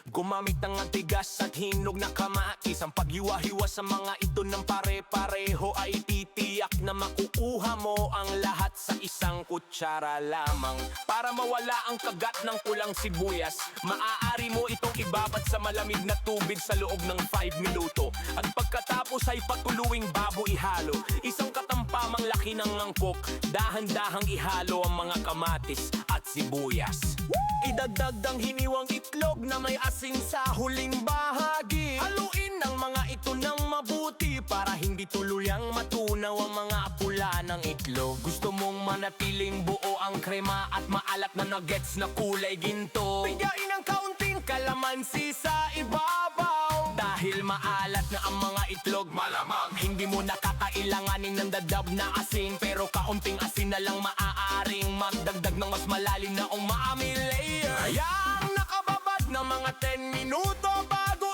Gumamit ng antigas at hinog na kamatis. Ang paghiwa-hiwa sa mga ito ng pare-pareho ay titiyak na makukuha mo ang lahat sa isang kutsara lamang. Para mawala ang kagat ng pulang sibuyas, maaari mo itong ibabad sa malamig na tubig sa loob ng 5 minuto. At pagkatapos ay patuluing babo ihalo. Isang katampamang laki ng mangkok, dahan-dahang ihalo ang mga kamatis at sibuyas. Idagdag ang hiniwang itlog na may asin sa huling bahagi. Haluin ang mga ito ng mabuti para hindi tuluyang matunaw ang mga pula ng itlog. Gusto mong manatiling buo ang krema at maalat na nuggets na kulay ginto, bigyain ng kaunting kalamansi sa ibabaw. Dahil maalat na ang mga itlog, malamang hindi mo nakakailanganin ng dadab na asin. Pero kaunting asin na lang maaaring magdagdag ng mas malalim na umami layer. Hayang nakababad na mga 10 minuto bago